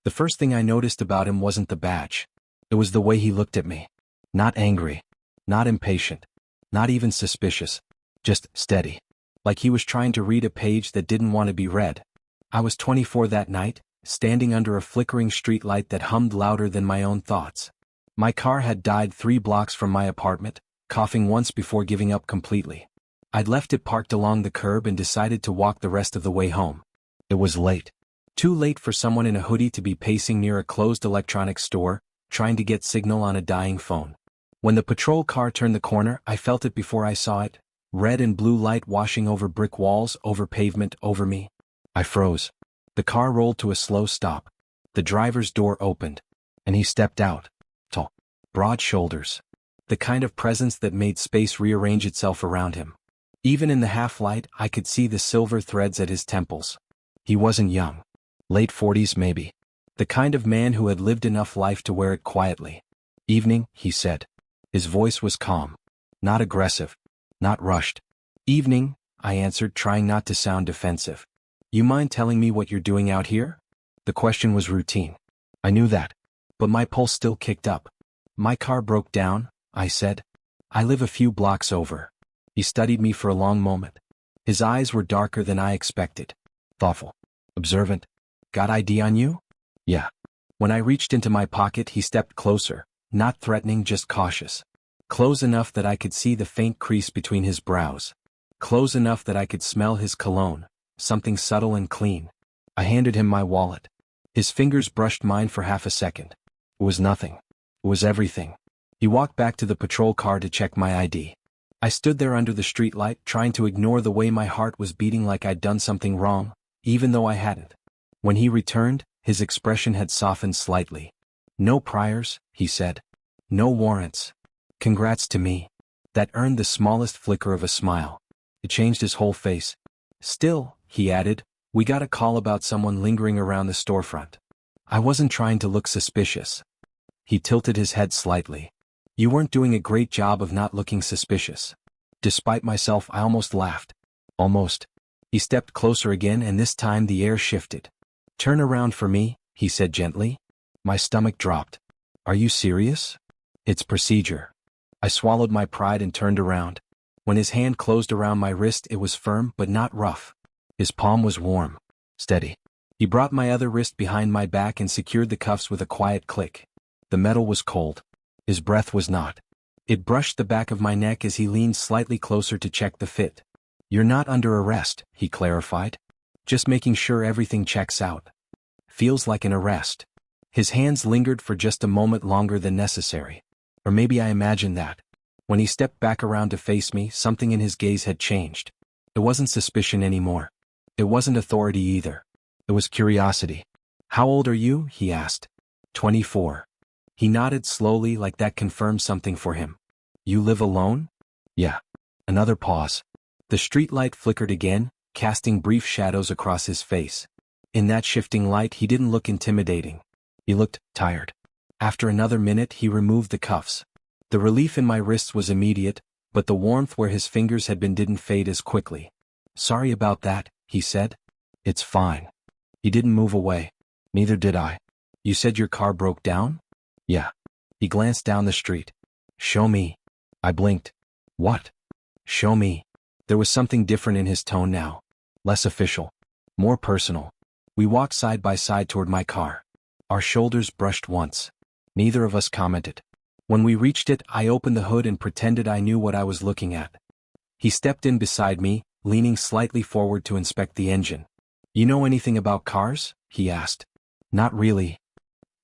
The first thing I noticed about him wasn't the badge. It was the way he looked at me. Not angry. Not impatient. Not even suspicious. Just steady. Like he was trying to read a page that didn't want to be read. I was 24 that night, standing under a flickering streetlight that hummed louder than my own thoughts. My car had died 3 blocks from my apartment, coughing once before giving up completely. I'd left it parked along the curb and decided to walk the rest of the way home. It was late. Too late for someone in a hoodie to be pacing near a closed electronics store, trying to get signal on a dying phone. When the patrol car turned the corner, I felt it before I saw it. Red and blue light washing over brick walls, over pavement, over me. I froze. The car rolled to a slow stop. The driver's door opened, and he stepped out. Tall, broad shoulders. The kind of presence that made space rearrange itself around him. Even in the half-light, I could see the silver threads at his temples. He wasn't young. Late 40s maybe. The kind of man who had lived enough life to wear it quietly. "Evening," he said. His voice was calm. Not aggressive. Not rushed. "Evening," I answered, trying not to sound defensive. "You mind telling me what you're doing out here?" The question was routine. I knew that. But my pulse still kicked up. "My car broke down," I said. "I live a few blocks over." He studied me for a long moment. His eyes were darker than I expected. Thoughtful. Observant. "Got ID on you?" "Yeah." When I reached into my pocket, he stepped closer, not threatening, just cautious. Close enough that I could see the faint crease between his brows. Close enough that I could smell his cologne, something subtle and clean. I handed him my wallet. His fingers brushed mine for half a second. It was nothing. It was everything. He walked back to the patrol car to check my ID. I stood there under the streetlight, trying to ignore the way my heart was beating like I'd done something wrong, even though I hadn't. When he returned, his expression had softened slightly. "No priors," he said. "No warrants. Congrats to me." That earned the smallest flicker of a smile. It changed his whole face. "Still," he added, "we got a call about someone lingering around the storefront." I wasn't trying to look suspicious. He tilted his head slightly. "You weren't doing a great job of not looking suspicious." Despite myself, I almost laughed. Almost. He stepped closer again, and this time the air shifted. "Turn around for me," he said gently. My stomach dropped. "Are you serious?" "It's procedure." I swallowed my pride and turned around. When his hand closed around my wrist, it was firm but not rough. His palm was warm. Steady. He brought my other wrist behind my back and secured the cuffs with a quiet click. The metal was cold. His breath was not. It brushed the back of my neck as he leaned slightly closer to check the fit. "You're not under arrest," he clarified. "Just making sure everything checks out." "Feels like an arrest." His hands lingered for just a moment longer than necessary. Or maybe I imagined that. When he stepped back around to face me, something in his gaze had changed. It wasn't suspicion anymore. It wasn't authority either. It was curiosity. "How old are you?" he asked. 24. He nodded slowly, like that confirmed something for him. "You live alone?" "Yeah." Another pause. The streetlight flickered again, casting brief shadows across his face. In that shifting light, he didn't look intimidating. He looked tired. After another minute, he removed the cuffs. The relief in my wrists was immediate, but the warmth where his fingers had been didn't fade as quickly. "Sorry about that," he said. "It's fine." He didn't move away. Neither did I. "You said your car broke down?" "Yeah." He glanced down the street. "Show me." I blinked. "What?" "Show me." There was something different in his tone now. Less official. More personal. We walked side by side toward my car. Our shoulders brushed once. Neither of us commented. When we reached it, I opened the hood and pretended I knew what I was looking at. He stepped in beside me, leaning slightly forward to inspect the engine. "You know anything about cars?" he asked. "Not really."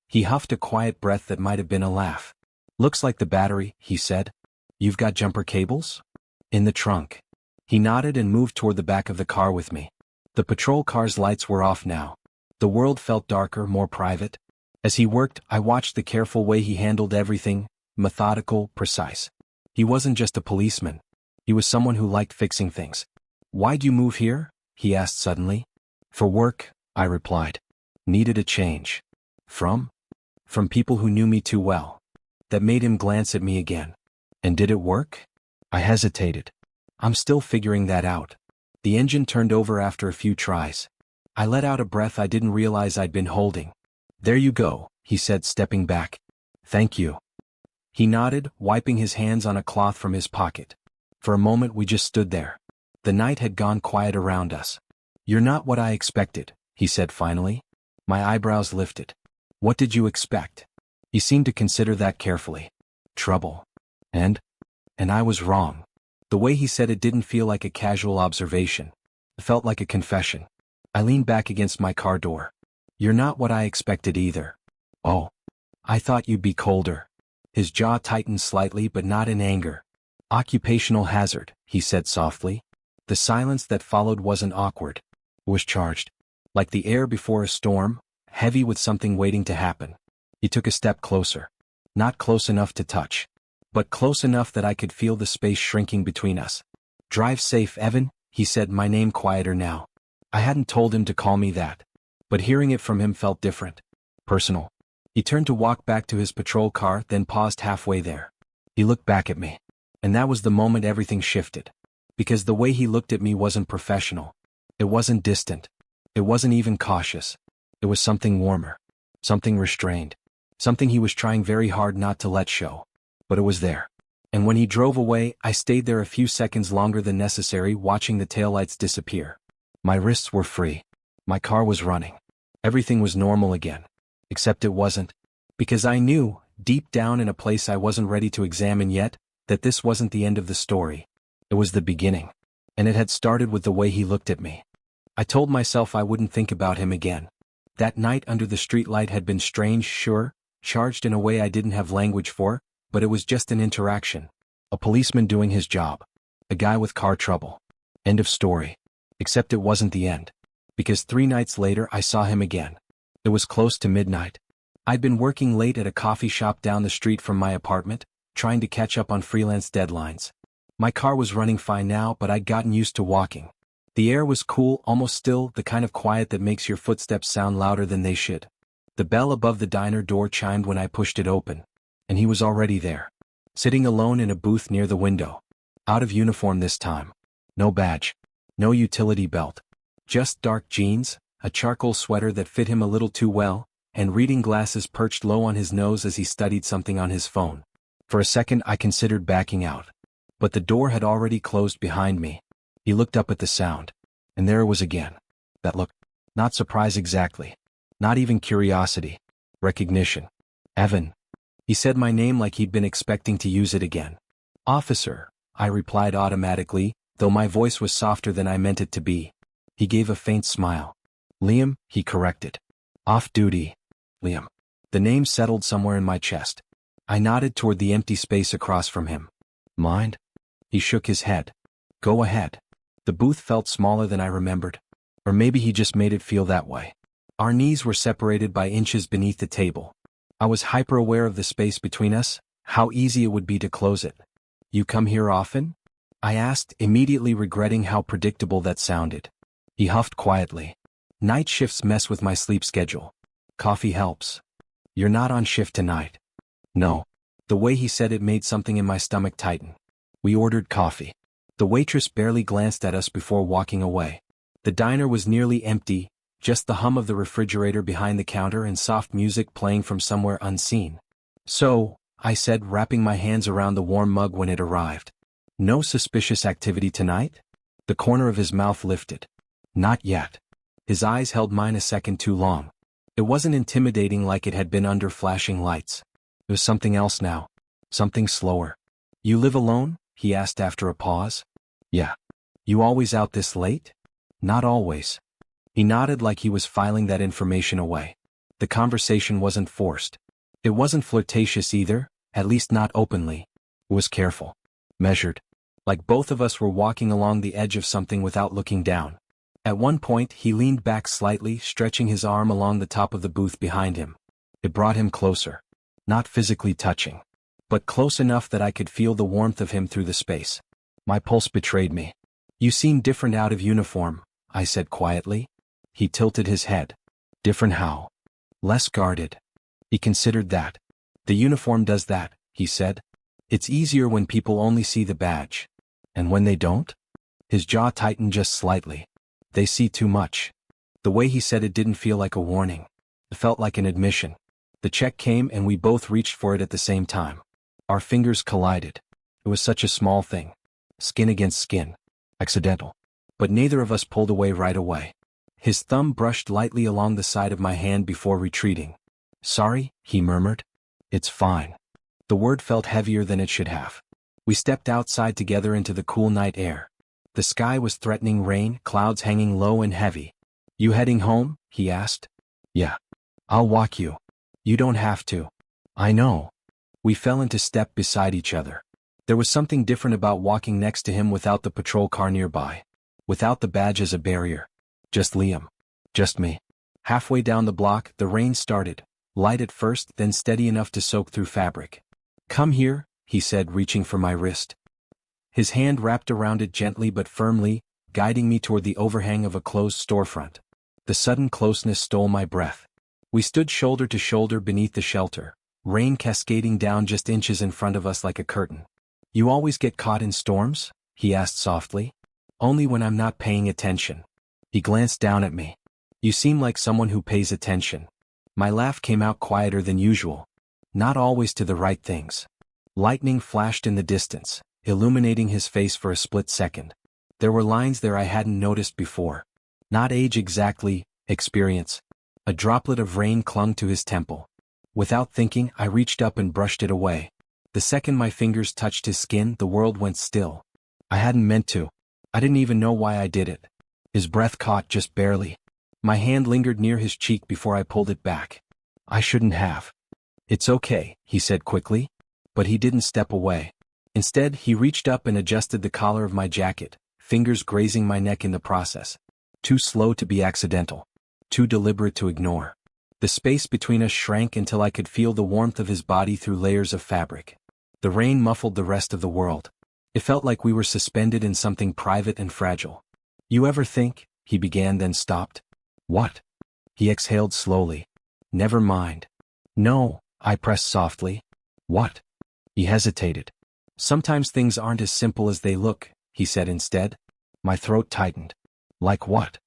He huffed a quiet breath that might have been a laugh. "Looks like the battery," he said. "You've got jumper cables?" "In the trunk." He nodded and moved toward the back of the car with me. The patrol car's lights were off now. The world felt darker, more private. As he worked, I watched the careful way he handled everything, methodical, precise. He wasn't just a policeman. He was someone who liked fixing things. "Why'd you move here?" he asked suddenly. "For work," I replied. "Needed a change." From? From people who knew me too well. That made him glance at me again. "And did it work?" I hesitated. "I'm still figuring that out." The engine turned over after a few tries. I let out a breath I didn't realize I'd been holding. There you go, he said, stepping back. Thank you. He nodded, wiping his hands on a cloth from his pocket. For a moment we just stood there. The night had gone quiet around us. You're not what I expected, he said finally. My eyebrows lifted. What did you expect? He seemed to consider that carefully. Trouble. And I was wrong. The way he said it didn't feel like a casual observation. It felt like a confession. I leaned back against my car door. You're not what I expected either. Oh. I thought you'd be colder. His jaw tightened slightly, but not in anger. Occupational hazard, he said softly. The silence that followed wasn't awkward. It was charged. Like the air before a storm, heavy with something waiting to happen. He took a step closer. Not close enough to touch, but close enough that I could feel the space shrinking between us. Drive safe, Evan, he said, my name quieter now. I hadn't told him to call me that, but hearing it from him felt different. Personal. He turned to walk back to his patrol car, then paused halfway there. He looked back at me. And that was the moment everything shifted. Because the way he looked at me wasn't professional. It wasn't distant. It wasn't even cautious. It was something warmer. Something restrained. Something he was trying very hard not to let show. But it was there. And when he drove away, I stayed there a few seconds longer than necessary, watching the taillights disappear. My wrists were free. My car was running. Everything was normal again. Except it wasn't. Because I knew, deep down in a place I wasn't ready to examine yet, that this wasn't the end of the story. It was the beginning. And it had started with the way he looked at me. I told myself I wouldn't think about him again. That night under the streetlight had been strange, sure, charged in a way I didn't have language for, but it was just an interaction. A policeman doing his job. A guy with car trouble. End of story. Except it wasn't the end. Because 3 nights later I saw him again. It was close to midnight. I'd been working late at a coffee shop down the street from my apartment, trying to catch up on freelance deadlines. My car was running fine now, but I'd gotten used to walking. The air was cool, almost still, the kind of quiet that makes your footsteps sound louder than they should. The bell above the diner door chimed when I pushed it open. And he was already there. Sitting alone in a booth near the window. Out of uniform this time. No badge. No utility belt. Just dark jeans, a charcoal sweater that fit him a little too well, and reading glasses perched low on his nose as he studied something on his phone. For a second I considered backing out. But the door had already closed behind me. He looked up at the sound. And there it was again. That look. Not surprise exactly. Not even curiosity. Recognition. Evan. He said my name like he'd been expecting to use it again. Officer, I replied automatically, though my voice was softer than I meant it to be. He gave a faint smile. Liam, he corrected. Off duty. Liam. The name settled somewhere in my chest. I nodded toward the empty space across from him. Mind? He shook his head. Go ahead. The booth felt smaller than I remembered. Or maybe he just made it feel that way. Our knees were separated by inches beneath the table. I was hyper-aware of the space between us, how easy it would be to close it. You come here often? I asked, immediately regretting how predictable that sounded. He huffed quietly. Night shifts mess with my sleep schedule. Coffee helps. You're not on shift tonight. No. The way he said it made something in my stomach tighten. We ordered coffee. The waitress barely glanced at us before walking away. The diner was nearly empty, just the hum of the refrigerator behind the counter and soft music playing from somewhere unseen. So, I said, wrapping my hands around the warm mug when it arrived. No suspicious activity tonight? The corner of his mouth lifted. Not yet. His eyes held mine a second too long. It wasn't intimidating like it had been under flashing lights. It was something else now. Something slower. You live alone? He asked after a pause. Yeah. You always out this late? Not always. He nodded like he was filing that information away. The conversation wasn't forced. It wasn't flirtatious either, at least not openly. It was careful. Measured. Like both of us were walking along the edge of something without looking down. At one point he leaned back slightly, stretching his arm along the top of the booth behind him. It brought him closer. Not physically touching. But close enough that I could feel the warmth of him through the space. My pulse betrayed me. You seem different out of uniform, I said quietly. He tilted his head. Different how? Less guarded. He considered that. The uniform does that, he said. It's easier when people only see the badge. And when they don't? His jaw tightened just slightly. They see too much. The way he said it didn't feel like a warning. It felt like an admission. The check came and we both reached for it at the same time. Our fingers collided. It was such a small thing. Skin against skin. Accidental. But neither of us pulled away right away. His thumb brushed lightly along the side of my hand before retreating. "Sorry," he murmured. "It's fine." The word felt heavier than it should have. We stepped outside together into the cool night air. The sky was threatening rain, clouds hanging low and heavy. "You heading home?" he asked. "Yeah. I'll walk you." "You don't have to." "I know." We fell into step beside each other. There was something different about walking next to him without the patrol car nearby. Without the badge as a barrier. Just Liam. Just me. Halfway down the block, the rain started, light at first, then steady enough to soak through fabric. "Come here," he said, reaching for my wrist. His hand wrapped around it gently but firmly, guiding me toward the overhang of a closed storefront. The sudden closeness stole my breath. We stood shoulder to shoulder beneath the shelter, rain cascading down just inches in front of us like a curtain. "You always get caught in storms?" he asked softly. "Only when I'm not paying attention." He glanced down at me. "You seem like someone who pays attention." My laugh came out quieter than usual. "Not always to the right things." Lightning flashed in the distance, illuminating his face for a split second. There were lines there I hadn't noticed before. Not age exactly, experience. A droplet of rain clung to his temple. Without thinking, I reached up and brushed it away. The second my fingers touched his skin, the world went still. I hadn't meant to. I didn't even know why I did it. His breath caught just barely. My hand lingered near his cheek before I pulled it back. "I shouldn't have." "It's okay," he said quickly. But he didn't step away. Instead, he reached up and adjusted the collar of my jacket, fingers grazing my neck in the process. Too slow to be accidental. Too deliberate to ignore. The space between us shrank until I could feel the warmth of his body through layers of fabric. The rain muffled the rest of the world. It felt like we were suspended in something private and fragile. "You ever think?" he began, then stopped. "What?" He exhaled slowly. "Never mind." "No," I pressed softly. "What?" He hesitated. "Sometimes things aren't as simple as they look," he said instead. My throat tightened. "Like what?"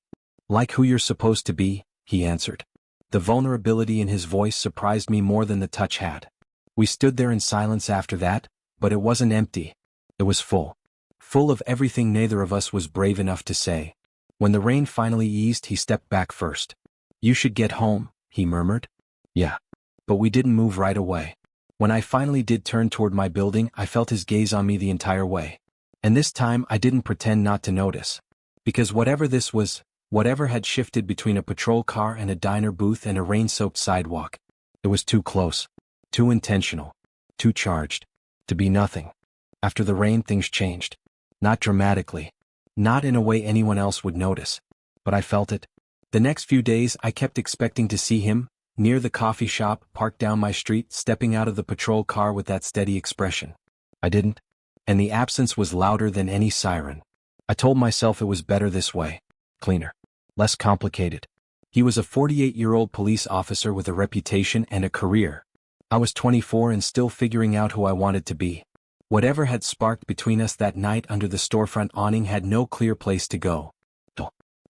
"Like who you're supposed to be," he answered. The vulnerability in his voice surprised me more than the touch had. We stood there in silence after that, but it wasn't empty. It was full. Full of everything neither of us was brave enough to say. When the rain finally eased, he stepped back first. "You should get home," he murmured. "Yeah." But we didn't move right away. When I finally did turn toward my building, I felt his gaze on me the entire way. And this time I didn't pretend not to notice. Because whatever this was, whatever had shifted between a patrol car and a diner booth and a rain-soaked sidewalk, it was too close, too intentional, too charged, to be nothing. After the rain, things changed. Not dramatically. Not in a way anyone else would notice. But I felt it. The next few days I kept expecting to see him, near the coffee shop, parked down my street, stepping out of the patrol car with that steady expression. I didn't. And the absence was louder than any siren. I told myself it was better this way. Cleaner. Less complicated. He was a 48-year-old police officer with a reputation and a career. I was 24 and still figuring out who I wanted to be. Whatever had sparked between us that night under the storefront awning had no clear place to go.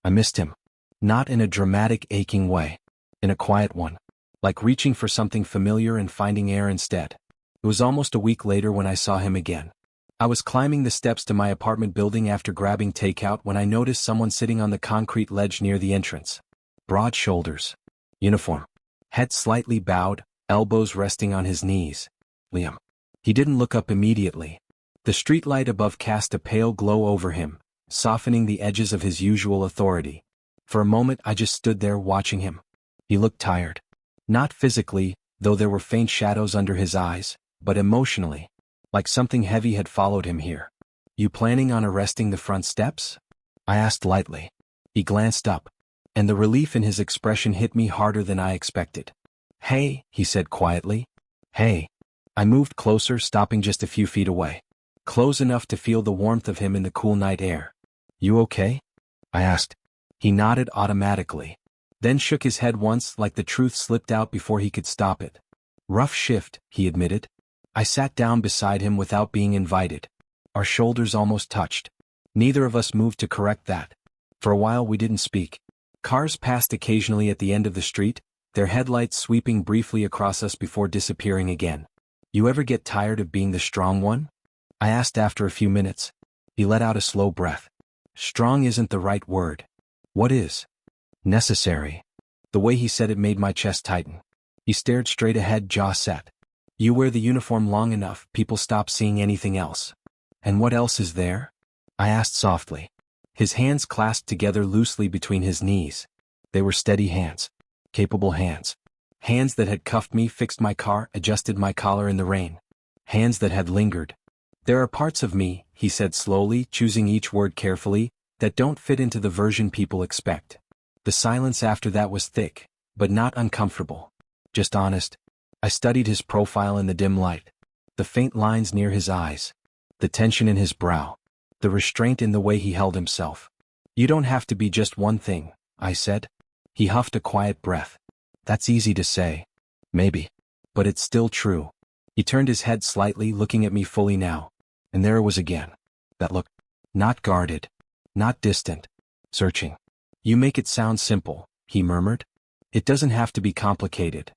I missed him. Not in a dramatic, aching way. In a quiet one. Like reaching for something familiar and finding air instead. It was almost a week later when I saw him again. I was climbing the steps to my apartment building after grabbing takeout when I noticed someone sitting on the concrete ledge near the entrance. Broad shoulders. Uniform. Head slightly bowed, elbows resting on his knees. Liam. He didn't look up immediately. The streetlight above cast a pale glow over him, softening the edges of his usual authority. For a moment I just stood there watching him. He looked tired. Not physically, though there were faint shadows under his eyes, but emotionally. Like something heavy had followed him here. "You planning on arresting the front steps?" I asked lightly. He glanced up. And the relief in his expression hit me harder than I expected. "Hey," he said quietly. "Hey." I moved closer, stopping just a few feet away. Close enough to feel the warmth of him in the cool night air. "You okay?" I asked. He nodded automatically. Then shook his head once, like the truth slipped out before he could stop it. "Rough shift," he admitted. I sat down beside him without being invited. Our shoulders almost touched. Neither of us moved to correct that. For a while we didn't speak. Cars passed occasionally at the end of the street, their headlights sweeping briefly across us before disappearing again. "You ever get tired of being the strong one?" I asked after a few minutes. He let out a slow breath. "Strong isn't the right word." "What is?" "Necessary." The way he said it made my chest tighten. He stared straight ahead, jaw set. "You wear the uniform long enough, people stop seeing anything else." "And what else is there?" I asked softly. His hands clasped together loosely between his knees. They were steady hands. Capable hands. Hands that had cuffed me, fixed my car, adjusted my collar in the rain. Hands that had lingered. "There are parts of me," he said slowly, choosing each word carefully, "that don't fit into the version people expect." The silence after that was thick, but not uncomfortable. Just honest. I studied his profile in the dim light. The faint lines near his eyes. The tension in his brow. The restraint in the way he held himself. "You don't have to be just one thing," I said. He huffed a quiet breath. "That's easy to say. Maybe. But it's still true." He turned his head slightly, looking at me fully now. And there it was again. That look. Not guarded. Not distant. Searching. "You make it sound simple," he murmured. "It doesn't have to be complicated."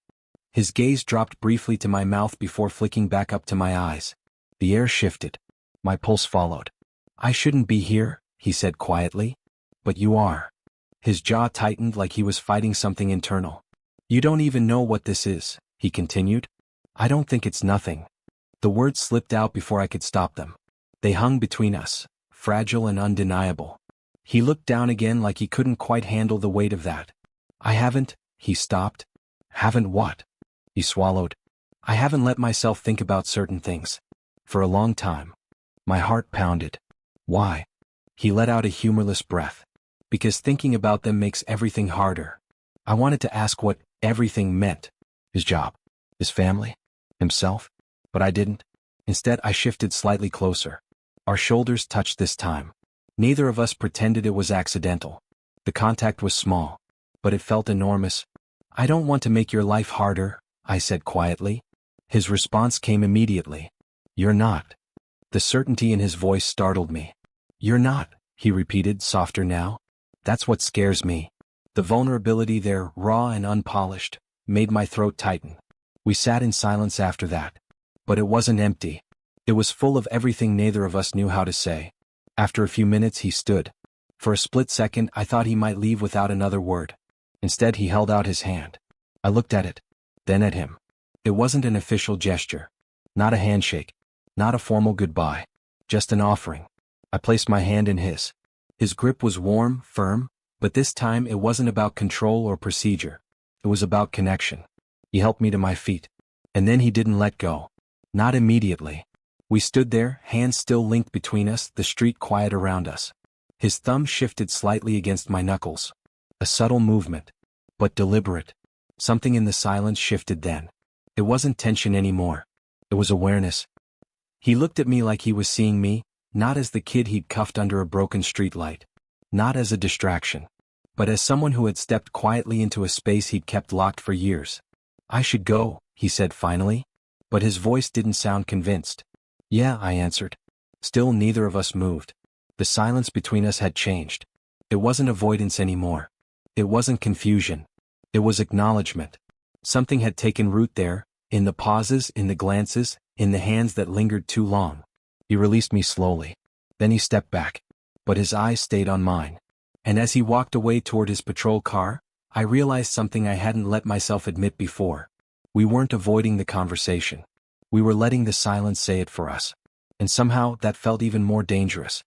His gaze dropped briefly to my mouth before flicking back up to my eyes. The air shifted. My pulse followed. "I shouldn't be here," he said quietly. "But you are." His jaw tightened like he was fighting something internal. "You don't even know what this is," he continued. "I don't think it's nothing." The words slipped out before I could stop them. They hung between us, fragile and undeniable. He looked down again like he couldn't quite handle the weight of that. "I haven't," he stopped. "Haven't what?" He swallowed. "I haven't let myself think about certain things. For a long time." My heart pounded. "Why?" He let out a humorless breath. "Because thinking about them makes everything harder." I wanted to ask what everything meant. His job. His family. Himself. But I didn't. Instead, I shifted slightly closer. Our shoulders touched this time. Neither of us pretended it was accidental. The contact was small. But it felt enormous. "I don't want to make your life harder," I said quietly. His response came immediately. "You're not." The certainty in his voice startled me. "You're not," he repeated, softer now. "That's what scares me." The vulnerability there, raw and unpolished, made my throat tighten. We sat in silence after that. But it wasn't empty. It was full of everything neither of us knew how to say. After a few minutes he stood. For a split second I thought he might leave without another word. Instead he held out his hand. I looked at it. Then at him. It wasn't an official gesture. Not a handshake. Not a formal goodbye. Just an offering. I placed my hand in his. His grip was warm, firm, but this time it wasn't about control or procedure. It was about connection. He helped me to my feet. And then he didn't let go. Not immediately. We stood there, hands still linked between us, the street quiet around us. His thumb shifted slightly against my knuckles. A subtle movement. But deliberate. Something in the silence shifted then. It wasn't tension anymore. It was awareness. He looked at me like he was seeing me, not as the kid he'd cuffed under a broken streetlight. Not as a distraction. But as someone who had stepped quietly into a space he'd kept locked for years. "I should go," he said finally. But his voice didn't sound convinced. "Yeah," I answered. Still neither of us moved. The silence between us had changed. It wasn't avoidance anymore. It wasn't confusion. It was acknowledgement. Something had taken root there, in the pauses, in the glances, in the hands that lingered too long. He released me slowly. Then he stepped back. But his eyes stayed on mine. And as he walked away toward his patrol car, I realized something I hadn't let myself admit before. We weren't avoiding the conversation. We were letting the silence say it for us. And somehow that felt even more dangerous.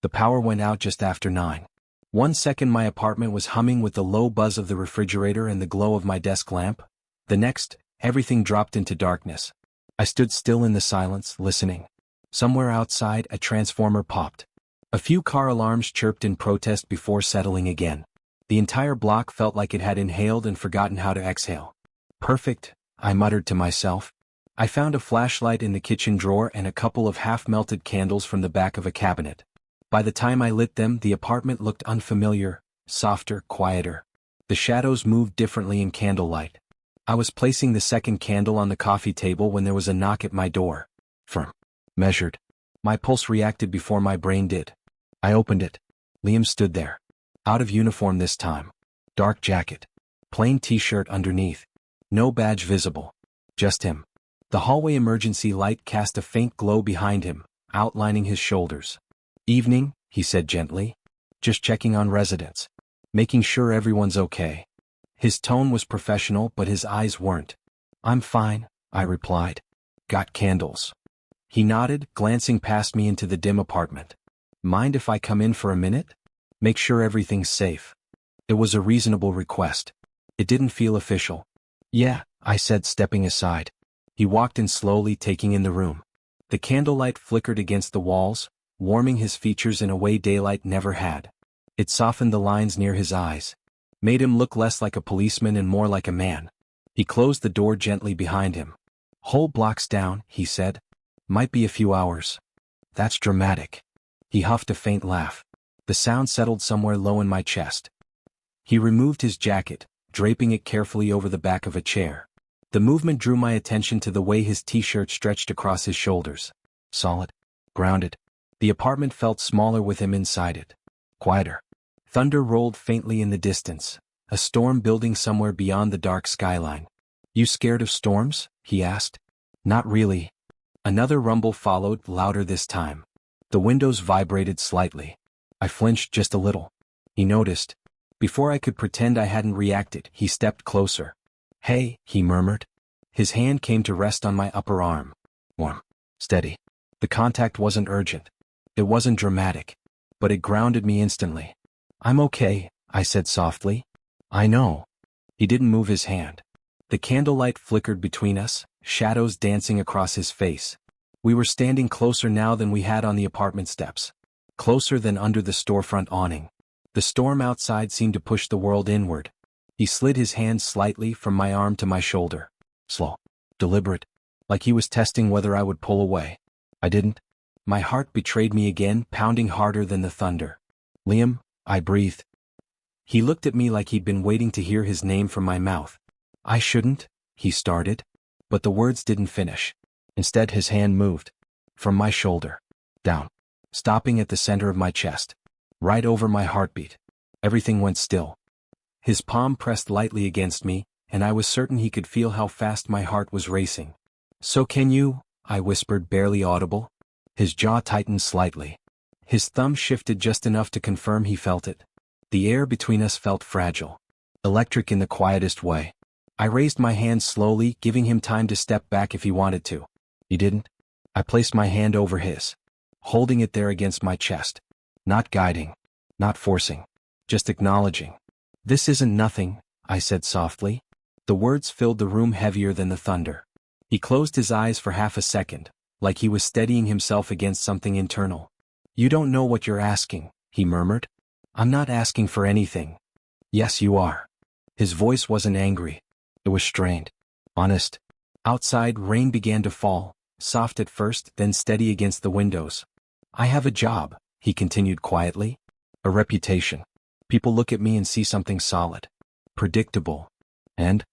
The power went out just after 9. 1 second my apartment was humming with the low buzz of the refrigerator and the glow of my desk lamp. The next, everything dropped into darkness. I stood still in the silence, listening. Somewhere outside, a transformer popped. A few car alarms chirped in protest before settling again. The entire block felt like it had inhaled and forgotten how to exhale. "Perfect," I muttered to myself. I found a flashlight in the kitchen drawer and a couple of half-melted candles from the back of a cabinet. By the time I lit them, the apartment looked unfamiliar, softer, quieter. The shadows moved differently in candlelight. I was placing the second candle on the coffee table when there was a knock at my door. Firm. Measured. My pulse reacted before my brain did. I opened it. Liam stood there. Out of uniform this time. Dark jacket. Plain t-shirt underneath. No badge visible. Just him. The hallway emergency light cast a faint glow behind him, outlining his shoulders. "Evening," he said gently. "Just checking on residents. Making sure everyone's okay." His tone was professional, but his eyes weren't. "I'm fine," I replied. "Got candles?" He nodded, glancing past me into the dim apartment. "Mind if I come in for a minute? Make sure everything's safe." It was a reasonable request. It didn't feel official. "Yeah," I said, stepping aside. He walked in slowly, taking in the room. The candlelight flickered against the walls, warming his features in a way daylight never had. It softened the lines near his eyes, made him look less like a policeman and more like a man. He closed the door gently behind him. "Whole blocks down," he said. "Might be a few hours." "That's dramatic." He huffed a faint laugh. The sound settled somewhere low in my chest. He removed his jacket, draping it carefully over the back of a chair. The movement drew my attention to the way his t-shirt stretched across his shoulders. Solid. Grounded. The apartment felt smaller with him inside it. Quieter. Thunder rolled faintly in the distance, a storm building somewhere beyond the dark skyline. "You scared of storms?" he asked. "Not really." Another rumble followed, louder this time. The windows vibrated slightly. I flinched just a little. He noticed. Before I could pretend I hadn't reacted, he stepped closer. "Hey," he murmured. His hand came to rest on my upper arm. Warm. Steady. The contact wasn't urgent. It wasn't dramatic. But it grounded me instantly. "I'm okay," I said softly. "I know." He didn't move his hand. The candlelight flickered between us, shadows dancing across his face. We were standing closer now than we had on the apartment steps. Closer than under the storefront awning. The storm outside seemed to push the world inward. He slid his hand slightly from my arm to my shoulder. Slow. Deliberate. Like he was testing whether I would pull away. I didn't. My heart betrayed me again, pounding harder than the thunder. "Liam," I breathed. He looked at me like he'd been waiting to hear his name from my mouth. "I shouldn't," he started. But the words didn't finish. Instead, his hand moved. From my shoulder. Down. Stopping at the center of my chest. Right over my heartbeat. Everything went still. His palm pressed lightly against me, and I was certain he could feel how fast my heart was racing. "So can you?" I whispered, barely audible. His jaw tightened slightly. His thumb shifted just enough to confirm he felt it. The air between us felt fragile. Electric in the quietest way. I raised my hand slowly, giving him time to step back if he wanted to. He didn't. I placed my hand over his, holding it there against my chest. Not guiding. Not forcing. Just acknowledging. "This isn't nothing," I said softly. The words filled the room heavier than the thunder. He closed his eyes for half a second, like he was steadying himself against something internal. "You don't know what you're asking," he murmured. "I'm not asking for anything." "Yes, you are." His voice wasn't angry. It was strained. Honest. Outside, rain began to fall, soft at first, then steady against the windows. "I have a job," he continued quietly. "A reputation. People look at me and see something solid. Predictable. And?"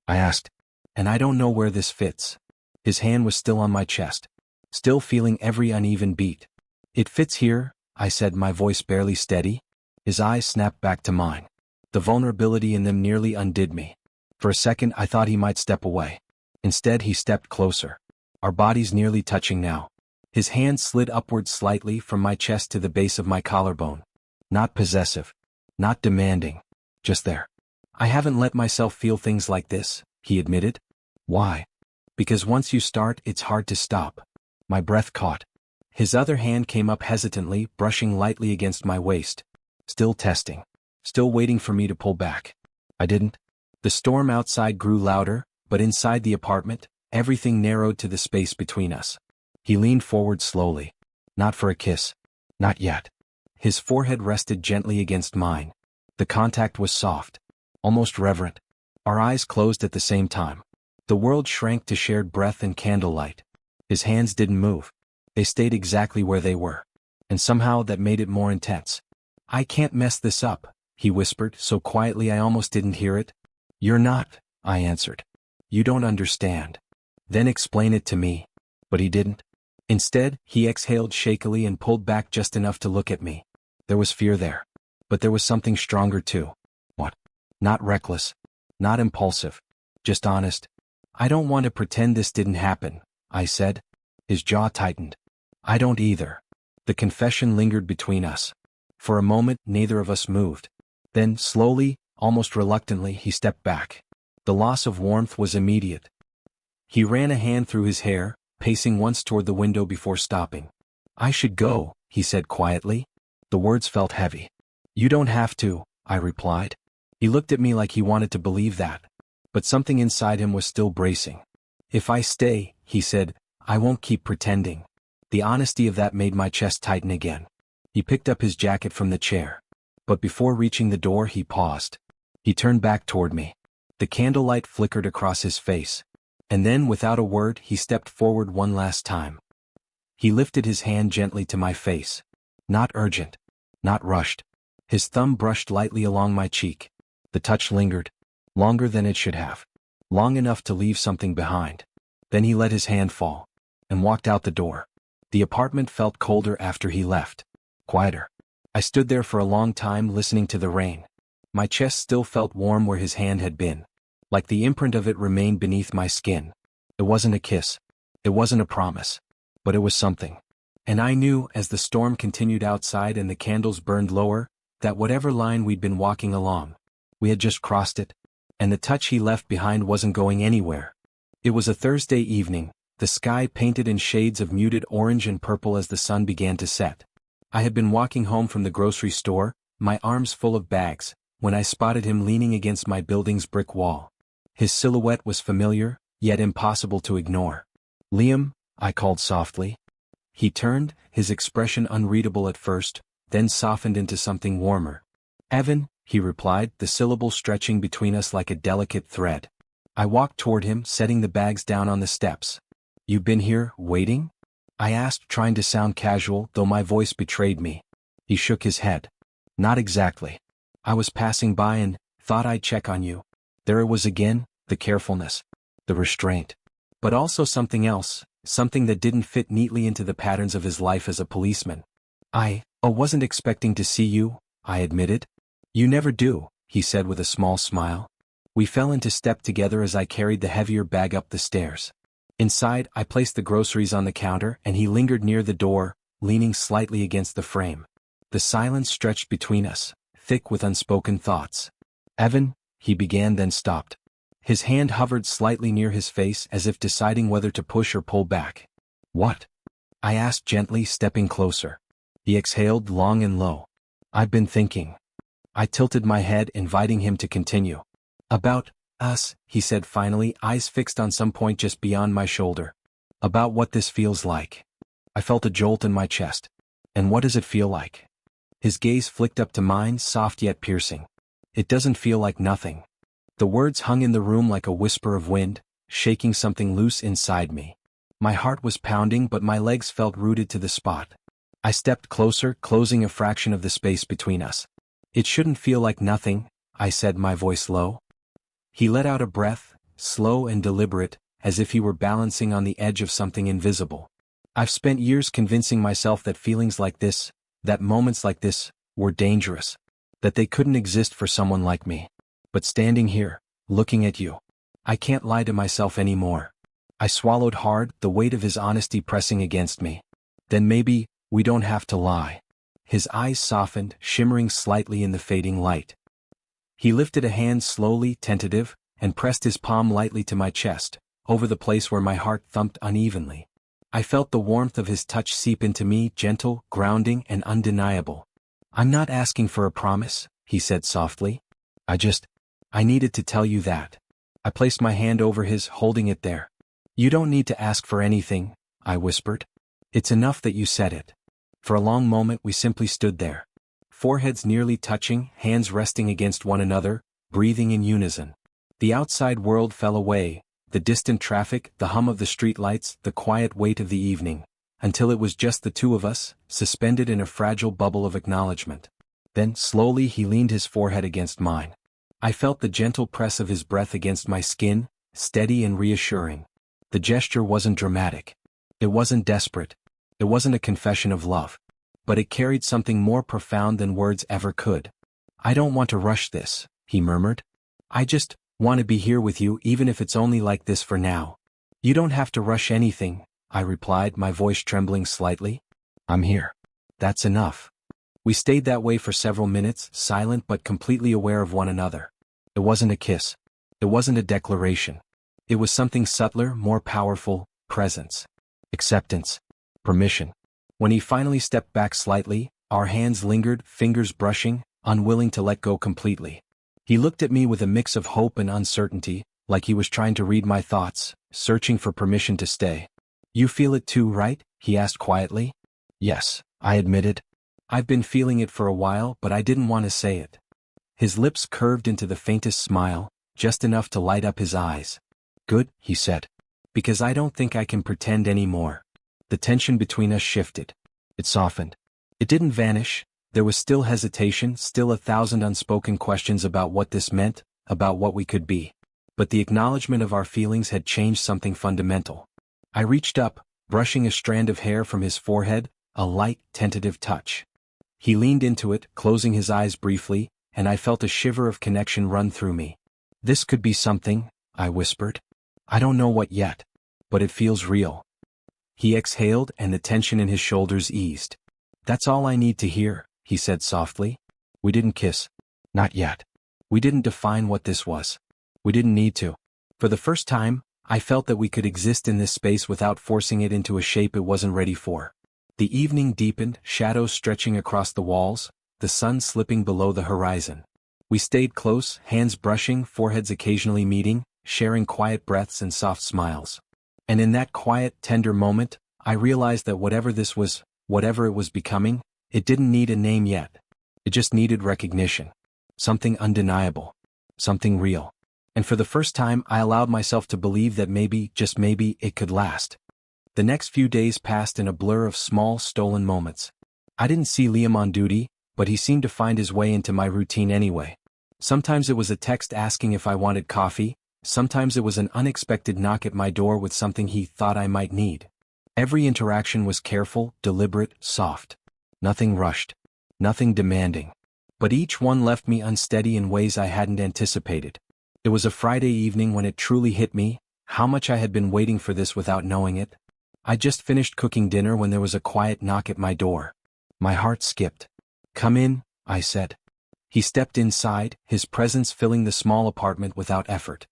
I asked. "And I don't know where this fits." His hand was still on my chest. Still feeling every uneven beat. "It fits here," I said, my voice barely steady. His eyes snapped back to mine. The vulnerability in them nearly undid me. For a second I thought he might step away. Instead he stepped closer. Our bodies nearly touching now. His hand slid upward slightly from my chest to the base of my collarbone. Not possessive. Not demanding. Just there. "I haven't let myself feel things like this," he admitted. "Why?" "Because once you start, it's hard to stop." My breath caught. His other hand came up hesitantly, brushing lightly against my waist. Still testing. Still waiting for me to pull back. I didn't. The storm outside grew louder, but inside the apartment, everything narrowed to the space between us. He leaned forward slowly. Not for a kiss. Not yet. His forehead rested gently against mine. The contact was soft. Almost reverent. Our eyes closed at the same time. The world shrank to shared breath and candlelight. His hands didn't move. They stayed exactly where they were. And somehow that made it more intense. "I can't mess this up," he whispered, so quietly I almost didn't hear it. "You're not," I answered. "You don't understand." "Then explain it to me." But he didn't. Instead, he exhaled shakily and pulled back just enough to look at me. There was fear there. But there was something stronger too. What? Not reckless. Not impulsive. Just honest. I don't want to pretend this didn't happen, I said. His jaw tightened. I don't either. The confession lingered between us. For a moment, neither of us moved. Then, slowly, almost reluctantly, he stepped back. The loss of warmth was immediate. He ran a hand through his hair, pacing once toward the window before stopping. I should go, he said quietly. The words felt heavy. You don't have to, I replied. He looked at me like he wanted to believe that. But something inside him was still bracing. If I stay, he said, I won't keep pretending. The honesty of that made my chest tighten again. He picked up his jacket from the chair. But before reaching the door he paused. He turned back toward me. The candlelight flickered across his face. And then, without a word, he stepped forward one last time. He lifted his hand gently to my face. Not urgent. Not rushed. His thumb brushed lightly along my cheek. The touch lingered. Longer than it should have. Long enough to leave something behind. Then he let his hand fall. And walked out the door. The apartment felt colder after he left. Quieter. I stood there for a long time listening to the rain. My chest still felt warm where his hand had been. Like the imprint of it remained beneath my skin. It wasn't a kiss. It wasn't a promise. But it was something. And I knew, as the storm continued outside and the candles burned lower, that whatever line we'd been walking along, we had just crossed it, and the touch he left behind wasn't going anywhere. It was a Thursday evening, the sky painted in shades of muted orange and purple as the sun began to set. I had been walking home from the grocery store, my arms full of bags, when I spotted him leaning against my building's brick wall. His silhouette was familiar, yet impossible to ignore. Liam, I called softly. He turned, his expression unreadable at first, then softened into something warmer. Evan, he replied, the syllable stretching between us like a delicate thread. I walked toward him, setting the bags down on the steps. "You've been here, waiting?" I asked, trying to sound casual, though my voice betrayed me. He shook his head. "Not exactly. I was passing by and thought I'd check on you." There it was again, the carefulness, the restraint. But also something else, something that didn't fit neatly into the patterns of his life as a policeman. I wasn't expecting to see you," I admitted. "You never do," he said with a small smile. We fell into step together as I carried the heavier bag up the stairs. Inside, I placed the groceries on the counter and he lingered near the door, leaning slightly against the frame. The silence stretched between us, thick with unspoken thoughts. "Evan," he began, then stopped. His hand hovered slightly near his face as if deciding whether to push or pull back. "What?" I asked gently, stepping closer. He exhaled long and low. "I've been thinking." I tilted my head, inviting him to continue. "About us," he said finally, eyes fixed on some point just beyond my shoulder. "About what this feels like." I felt a jolt in my chest. "And what does it feel like?" His gaze flicked up to mine, soft yet piercing. "It doesn't feel like nothing." The words hung in the room like a whisper of wind, shaking something loose inside me. My heart was pounding, but my legs felt rooted to the spot. I stepped closer, closing a fraction of the space between us. "It shouldn't feel like nothing," I said, my voice low. He let out a breath, slow and deliberate, as if he were balancing on the edge of something invisible. "I've spent years convincing myself that feelings like this, that moments like this, were dangerous. That they couldn't exist for someone like me. But standing here, looking at you, I can't lie to myself anymore." I swallowed hard, the weight of his honesty pressing against me. "Then maybe, we don't have to lie." His eyes softened, shimmering slightly in the fading light. He lifted a hand slowly, tentative, and pressed his palm lightly to my chest, over the place where my heart thumped unevenly. I felt the warmth of his touch seep into me, gentle, grounding, and undeniable. "I'm not asking for a promise," he said softly. I needed to tell you that." I placed my hand over his, holding it there. "You don't need to ask for anything," I whispered. "It's enough that you said it." For a long moment we simply stood there. Foreheads nearly touching, hands resting against one another, breathing in unison. The outside world fell away, the distant traffic, the hum of the streetlights, the quiet weight of the evening, until it was just the two of us, suspended in a fragile bubble of acknowledgement. Then, slowly, he leaned his forehead against mine. I felt the gentle press of his breath against my skin, steady and reassuring. The gesture wasn't dramatic. It wasn't desperate. It wasn't a confession of love. But it carried something more profound than words ever could. "I don't want to rush this," he murmured. "I just Want to be here with you even if it's only like this for now. You don't have to rush anything, I replied, my voice trembling slightly. I'm here. That's enough. We stayed that way for several minutes, silent but completely aware of one another. It wasn't a kiss. It wasn't a declaration. It was something subtler, more powerful: presence, acceptance, permission. When he finally stepped back slightly, our hands lingered, fingers brushing, unwilling to let go completely. He looked at me with a mix of hope and uncertainty, like he was trying to read my thoughts, searching for permission to stay. You feel it too, right? He asked quietly. Yes, I admitted. I've been feeling it for a while, but I didn't want to say it. His lips curved into the faintest smile, just enough to light up his eyes. Good, he said. Because I don't think I can pretend anymore. The tension between us shifted. It softened. It didn't vanish. There was still hesitation, still 1,000 unspoken questions about what this meant, about what we could be. But the acknowledgement of our feelings had changed something fundamental. I reached up, brushing a strand of hair from his forehead, a light, tentative touch. He leaned into it, closing his eyes briefly, and I felt a shiver of connection run through me. This could be something, I whispered. I don't know what yet, but it feels real. He exhaled and the tension in his shoulders eased. That's all I need to hear, he said softly. We didn't kiss. Not yet. We didn't define what this was. We didn't need to. For the first time, I felt that we could exist in this space without forcing it into a shape it wasn't ready for. The evening deepened, shadows stretching across the walls, the sun slipping below the horizon. We stayed close, hands brushing, foreheads occasionally meeting, sharing quiet breaths and soft smiles. And in that quiet, tender moment, I realized that whatever this was, whatever it was becoming, it didn't need a name yet. It just needed recognition. Something undeniable. Something real. And for the first time, I allowed myself to believe that maybe, just maybe, it could last. The next few days passed in a blur of small, stolen moments. I didn't see Liam on duty, but he seemed to find his way into my routine anyway. Sometimes it was a text asking if I wanted coffee, sometimes it was an unexpected knock at my door with something he thought I might need. Every interaction was careful, deliberate, soft. Nothing rushed. Nothing demanding. But each one left me unsteady in ways I hadn't anticipated. It was a Friday evening when it truly hit me, how much I had been waiting for this without knowing it. I just finished cooking dinner when there was a quiet knock at my door. My heart skipped. Come in, I said. He stepped inside, his presence filling the small apartment without effort.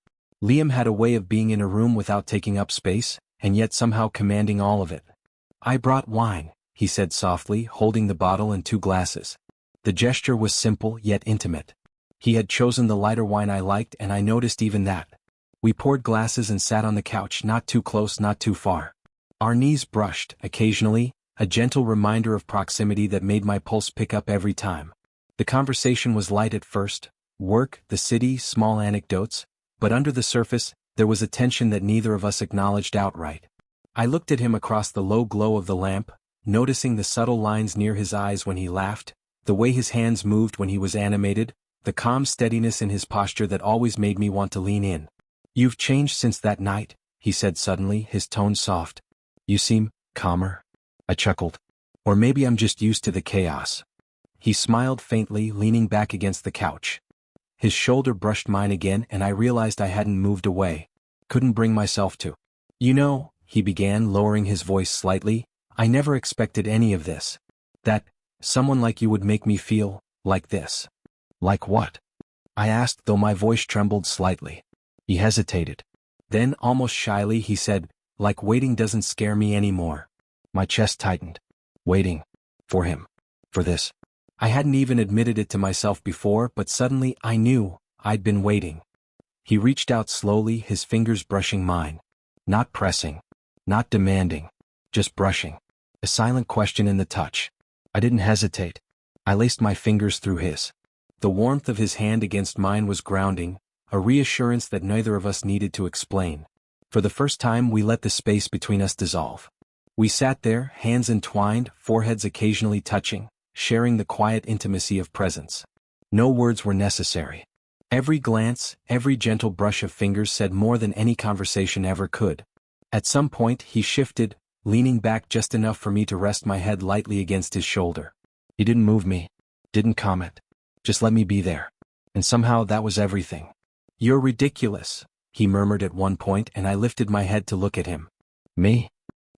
Liam had a way of being in a room without taking up space, and yet somehow commanding all of it. I brought wine, he said softly, holding the bottle and 2 glasses. The gesture was simple yet intimate. He had chosen the lighter wine I liked, and I noticed even that. We poured glasses and sat on the couch, not too close, not too far. Our knees brushed, occasionally, a gentle reminder of proximity that made my pulse pick up every time. The conversation was light at first, work, the city, small anecdotes, but under the surface, there was a tension that neither of us acknowledged outright. I looked at him across the low glow of the lamp, noticing the subtle lines near his eyes when he laughed, the way his hands moved when he was animated, the calm steadiness in his posture that always made me want to lean in. You've changed since that night, he said suddenly, his tone soft. You seem calmer. I chuckled. Or maybe I'm just used to the chaos. He smiled faintly, leaning back against the couch. His shoulder brushed mine again, and I realized I hadn't moved away. Couldn't bring myself to. You know, he began, lowering his voice slightly, I never expected any of this. That someone like you would make me feel like this. Like what? I asked, though my voice trembled slightly. He hesitated. Then, almost shyly, he said, like waiting doesn't scare me anymore. My chest tightened. Waiting. For him. For this. I hadn't even admitted it to myself before, but suddenly I knew I'd been waiting. He reached out slowly, his fingers brushing mine. Not pressing. Not demanding. Just brushing. A silent question in the touch. I didn't hesitate. I laced my fingers through his. The warmth of his hand against mine was grounding, a reassurance that neither of us needed to explain. For the first time, we let the space between us dissolve. We sat there, hands entwined, foreheads occasionally touching, sharing the quiet intimacy of presence. No words were necessary. Every glance, every gentle brush of fingers said more than any conversation ever could. At some point, he shifted, leaning back just enough for me to rest my head lightly against his shoulder. He didn't move me, didn't comment, just let me be there. And somehow that was everything. "You're ridiculous," he murmured at one point, and I lifted my head to look at him. "Me?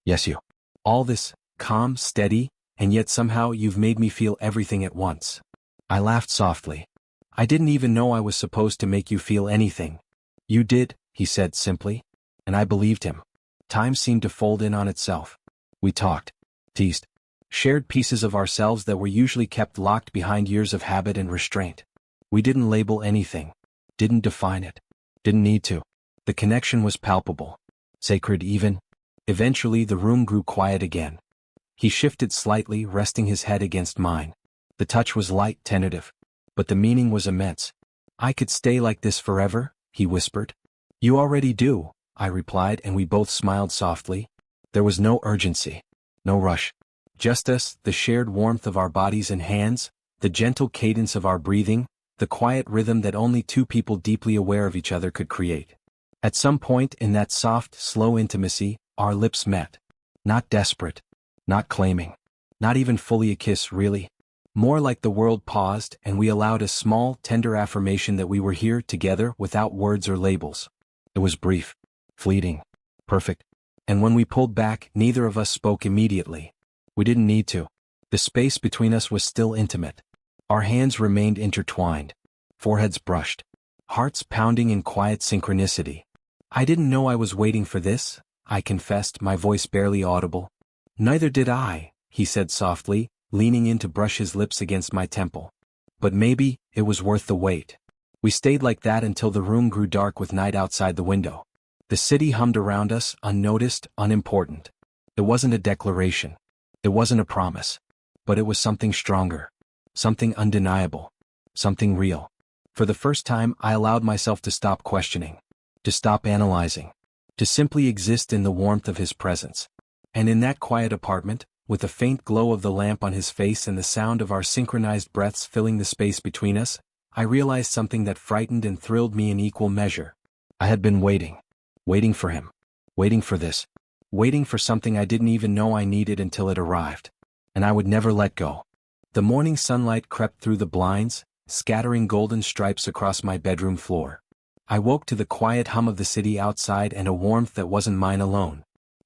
Yes, you. All this, calm, steady, and yet somehow you've made me feel everything at once." I laughed softly. "I didn't even know I was supposed to make you feel anything." "You did," he said simply. And I believed him. Time seemed to fold in on itself. We talked, teased, shared pieces of ourselves that were usually kept locked behind years of habit and restraint. We didn't label anything, didn't define it, didn't need to. The connection was palpable, sacred even. Eventually the room grew quiet again. He shifted slightly, resting his head against mine. The touch was light, tentative, but the meaning was immense. "I could stay like this forever," he whispered. "You already do," I replied, and we both smiled softly. There was no urgency, no rush. Just us, the shared warmth of our bodies and hands, the gentle cadence of our breathing, the quiet rhythm that only two people deeply aware of each other could create. At some point in that soft, slow intimacy, our lips met. Not desperate, not claiming, not even fully a kiss, really. More like the world paused and we allowed a small, tender affirmation that we were here together without words or labels. It was brief, fleeting, perfect. And when we pulled back, neither of us spoke immediately. We didn't need to. The space between us was still intimate. Our hands remained intertwined, foreheads brushed, hearts pounding in quiet synchronicity. "I didn't know I was waiting for this," I confessed, my voice barely audible. "Neither did I," he said softly, leaning in to brush his lips against my temple. "But maybe it was worth the wait." We stayed like that until the room grew dark with night outside the window. The city hummed around us, unnoticed, unimportant. It wasn't a declaration. It wasn't a promise. But it was something stronger. Something undeniable. Something real. For the first time, I allowed myself to stop questioning. To stop analyzing. To simply exist in the warmth of his presence. And in that quiet apartment, with the faint glow of the lamp on his face and the sound of our synchronized breaths filling the space between us, I realized something that frightened and thrilled me in equal measure. I had been waiting. Waiting for him. Waiting for this. Waiting for something I didn't even know I needed until it arrived. And I would never let go. The morning sunlight crept through the blinds, scattering golden stripes across my bedroom floor. I woke to the quiet hum of the city outside and a warmth that wasn't mine alone.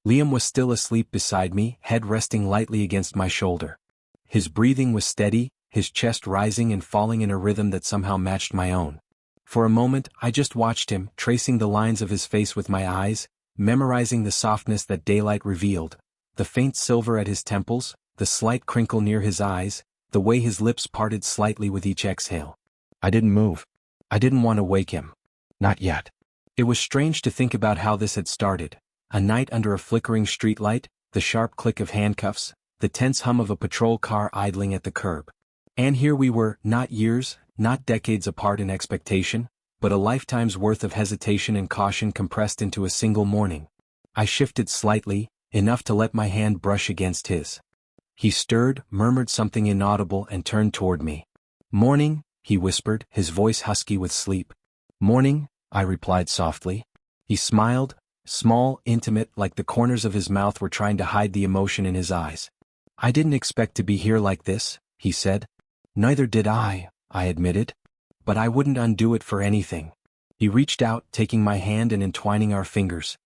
Liam was still asleep beside me, head resting lightly against my shoulder. His breathing was steady, his chest rising and falling in a rhythm that somehow matched my own. For a moment, I just watched him, tracing the lines of his face with my eyes, memorizing the softness that daylight revealed, the faint silver at his temples, the slight crinkle near his eyes, the way his lips parted slightly with each exhale. I didn't move. I didn't want to wake him. Not yet. It was strange to think about how this had started. A night under a flickering streetlight, the sharp click of handcuffs, the tense hum of a patrol car idling at the curb. And here we were, not years, not decades apart in expectation, but a lifetime's worth of hesitation and caution compressed into a single morning. I shifted slightly, enough to let my hand brush against his. He stirred, murmured something inaudible and turned toward me. "Morning," he whispered, his voice husky with sleep. "Morning," I replied softly. He smiled, small, intimate, like the corners of his mouth were trying to hide the emotion in his eyes. "I didn't expect to be here like this," he said. "Neither did I admitted. But I wouldn't undo it for anything." He reached out, taking my hand and entwining our fingers.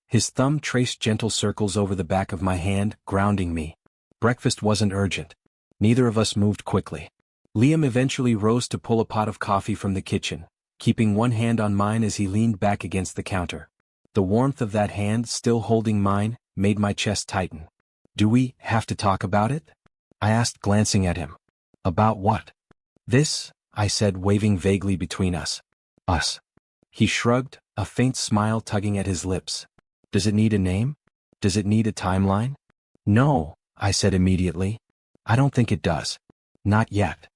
His thumb traced gentle circles over the back of my hand, grounding me. Breakfast wasn't urgent. Neither of us moved quickly. Liam eventually rose to pull a pot of coffee from the kitchen, keeping one hand on mine as he leaned back against the counter. The warmth of that hand, still holding mine, made my chest tighten. "Do we have to talk about it?" I asked, glancing at him. "About what?" "This," I said, waving vaguely between us. "Us." He shrugged, a faint smile tugging at his lips. "Does it need a name? Does it need a timeline?" "No," I said immediately. "I don't think it does. Not yet."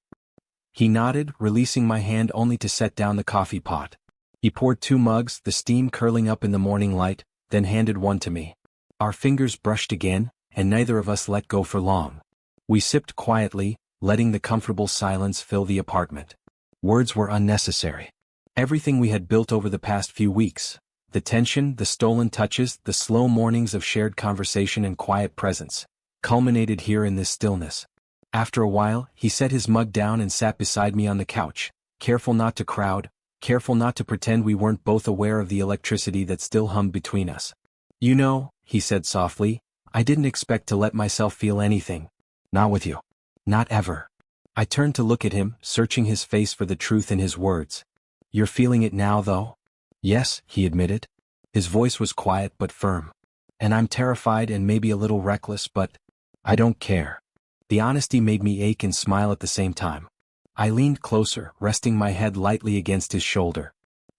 He nodded, releasing my hand only to set down the coffee pot. He poured 2 mugs, the steam curling up in the morning light, then handed one to me. Our fingers brushed again, and neither of us let go for long. We sipped quietly, letting the comfortable silence fill the apartment. Words were unnecessary. Everything we had built over the past few weeks, the tension, the stolen touches, the slow mornings of shared conversation and quiet presence, culminated here in this stillness. After a while, he set his mug down and sat beside me on the couch, careful not to crowd, careful not to pretend we weren't both aware of the electricity that still hummed between us. "You know," he said softly, "I didn't expect to let myself feel anything. Not with you. Not ever." I turned to look at him, searching his face for the truth in his words. "You're feeling it now, though?" "Yes," he admitted. His voice was quiet but firm. "And I'm terrified and maybe a little reckless, but I don't care." The honesty made me ache and smile at the same time. I leaned closer, resting my head lightly against his shoulder.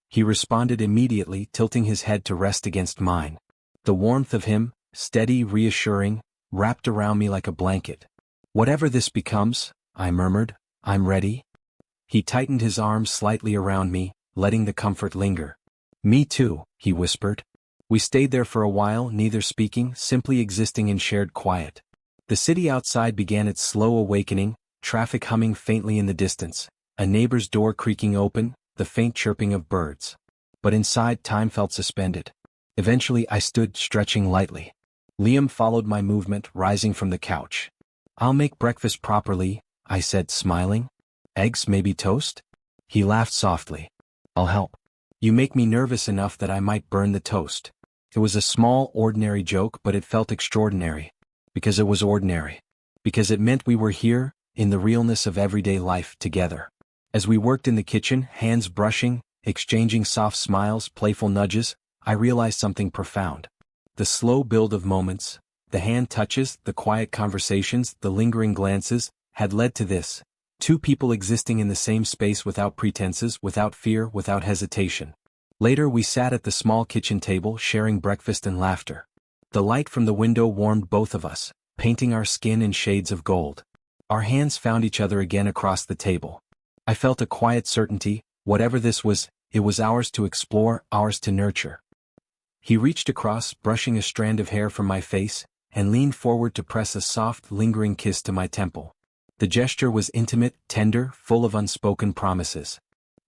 He responded immediately, tilting his head to rest against mine. The warmth of him, steady, reassuring, wrapped around me like a blanket. "Whatever this becomes," I murmured, "I'm ready." He tightened his arms slightly around me, letting the comfort linger. "Me too," he whispered. We stayed there for a while, neither speaking, simply existing in shared quiet. The city outside began its slow awakening, traffic humming faintly in the distance, a neighbor's door creaking open, the faint chirping of birds. But inside, time felt suspended. Eventually I stood, stretching lightly. Liam followed my movement, rising from the couch. "I'll make breakfast properly," I said, smiling. "Eggs, maybe toast?" He laughed softly. "I'll help. You make me nervous enough that I might burn the toast." It was a small, ordinary joke, but it felt extraordinary. Because it was ordinary. Because it meant we were here, in the realness of everyday life, together. As we worked in the kitchen, hands brushing, exchanging soft smiles, playful nudges, I realized something profound. The slow build of moments, the hand touches, the quiet conversations, the lingering glances, had led to this. Two people existing in the same space without pretenses, without fear, without hesitation. Later we sat at the small kitchen table, sharing breakfast and laughter. The light from the window warmed both of us, painting our skin in shades of gold. Our hands found each other again across the table. I felt a quiet certainty, whatever this was, it was ours to explore, ours to nurture. He reached across, brushing a strand of hair from my face, and leaned forward to press a soft, lingering kiss to my temple. The gesture was intimate, tender, full of unspoken promises.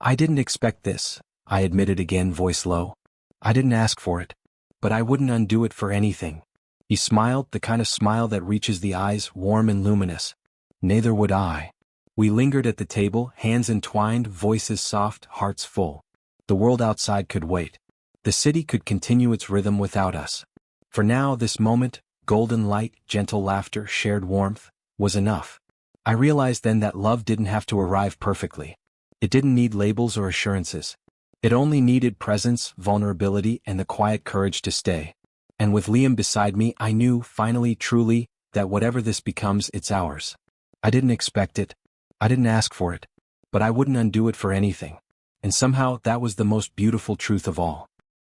"I didn't expect this," I admitted again, voice low. "I didn't ask for it. But I wouldn't undo it for anything." He smiled, the kind of smile that reaches the eyes, warm and luminous. "Neither would I." We lingered at the table, hands entwined, voices soft, hearts full. The world outside could wait. The city could continue its rhythm without us. For now, this moment, golden light, gentle laughter, shared warmth, was enough. I realized then that love didn't have to arrive perfectly. It didn't need labels or assurances. It only needed presence, vulnerability, and the quiet courage to stay. And with Liam beside me, I knew, finally, truly, that whatever this becomes, it's ours. I didn't expect it. I didn't ask for it. But I wouldn't undo it for anything. And somehow, that was the most beautiful truth of all.